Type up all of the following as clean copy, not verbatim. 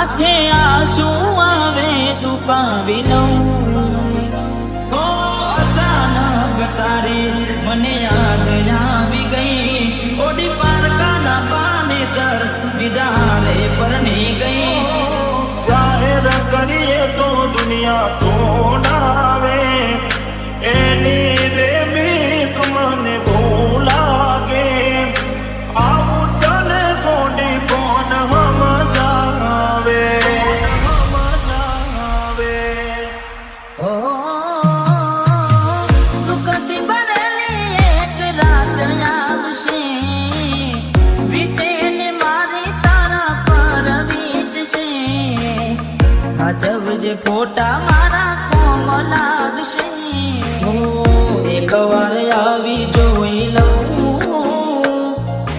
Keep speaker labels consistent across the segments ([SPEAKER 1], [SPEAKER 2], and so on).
[SPEAKER 1] આંખે આંસુ આવે છુપાવી લઉં. ઓ અચાનક તારી મને યાદ આવી ગઈ. ઓડી પારકાના પાને તર બીજા હારે પરણી ગઈ.
[SPEAKER 2] જાહેર કરીએ તો દુનિયા તોડાવે, એની રે બીક મને બહુ લાગે. આવું તને કોડી કોણ સમજાવે.
[SPEAKER 1] ઓ દુઃખથી ભરેલી એક રાત આવશે, વીતે ને મારી તારા પર વીતશે. આજબ જે ફોટા મારા કોમ લાગશે. એક વાર આવી જોઈ લઉં,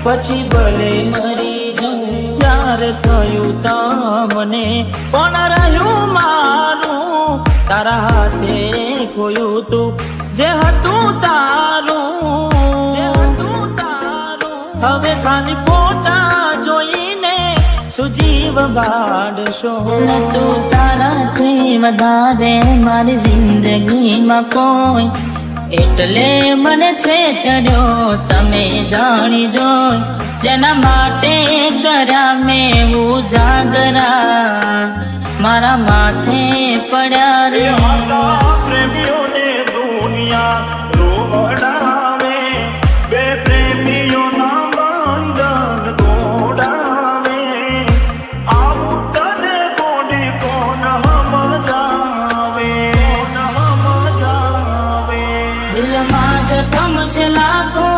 [SPEAKER 1] પછી ભલે મરી જાઉં. જ્યારે થયું તમને કોણ રહ્યું મારું, તારા હાથે ખોયું તું જે હતું તારું. હવે ખાલી ફોટા જોઈને સુજીવ બાળશો. તું તારાથી વધારે મારી જિંદગીમાં કોઈ, એટલે મને છેતર્યો તમે જાણી જોઈ. જેના માટે કર્યા મેં ઉજાગરા, મારા માથે પડ્યા રે.
[SPEAKER 2] પ્રેમીઓને દુનિયા રોવડાવે, બે પ્રેમીઓના બંધન તોડાવે. આવું તને કોડી કોણ સમજાવે.
[SPEAKER 1] દિલમાં જખમ છે લાખો,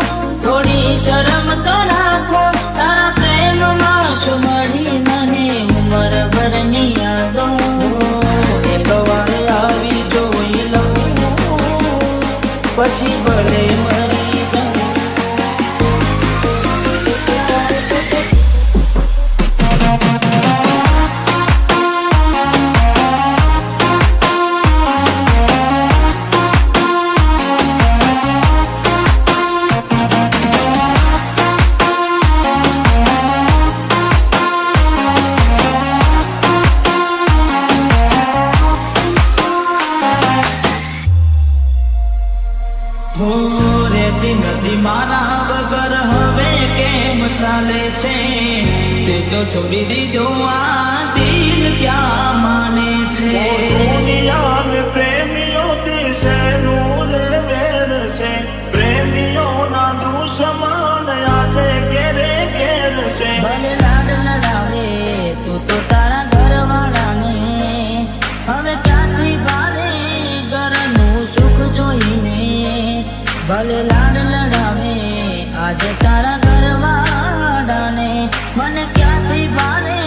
[SPEAKER 1] થોડી શરમ તો રાખો. તારા પ્રેમમાં શું મળી મને ઉંમર ભરની યાદો. એક વાર આવી જોઈ લઉં, પછી ભલે મરી જાઉં. રેતી નથી મારા વગર હવે કેમ ચાલે છે. તે તો છોડી દીધો આ દિલ ક્યાં માને છે.
[SPEAKER 2] દુનિયાને પ્રેમીઓથી શેનું રે વેર છે. પ્રેમીઓના દુશ્મન આજે ઘેરે ઘેર છે.
[SPEAKER 1] ભલે લાડ લડાવે તું તો તારા ઘરવાળાને, હવે ક્યાંથી ભારે ઘરનું સુખ જોઈને. ભલે લાડ લડાવે આજે તારા ઘરવાળાને, મને ક્યાંથી ભારે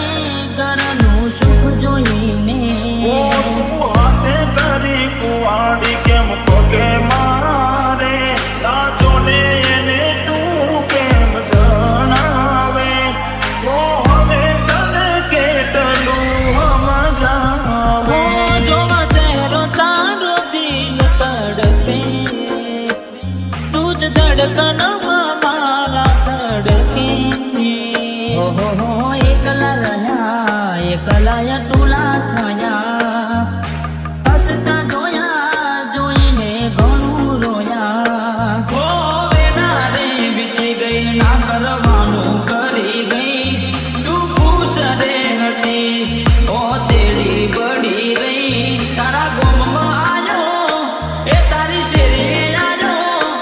[SPEAKER 1] ઘરનું સુખ જોઈને.
[SPEAKER 2] તું હાથે કરી કુવાડી કેમ પગે મારે, રાજોને એને તું કેમ જણાવે. તો હવે તને કેટલું સમજાવે.
[SPEAKER 1] જોવા ચહેરો તારો દિલ તડપે, તું જ ધડકનમાં મારા ધડકે. ઓહો એકલા રહ્યા એકલા ટુલા થયા. હસતા જોયા જોઈને ઘણું રોયા. હો વેના રે વીતી ગઈ, ના કરવાનું કરી ગઈ. તું ખુશ રે હતી, ઓ તેરી બડી રહી. તારા ગોમમાં આયો, એ તારી શેરીએ આયો,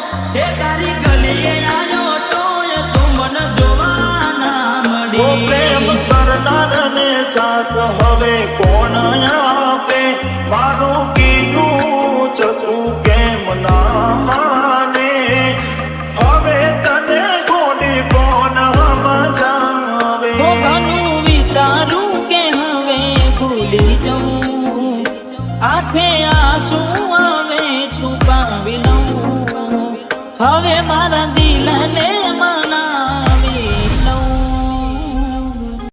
[SPEAKER 1] એ તારી ગલીએ આયો. તોય તું મને જોવા ના
[SPEAKER 2] ઓ
[SPEAKER 1] મળી.
[SPEAKER 2] પ્રેમ કરનારને સાથ હવે કોણ આપે. મારું કીધું ચતું કેમ ના માને. હવે તને કોડી કોણ સમજાવે.
[SPEAKER 1] ઘણું વિચારું કે હવે ભૂલી જાઉં. આંખે આંસુ આવે છુપાવી લઉં. હવે મારા દિલને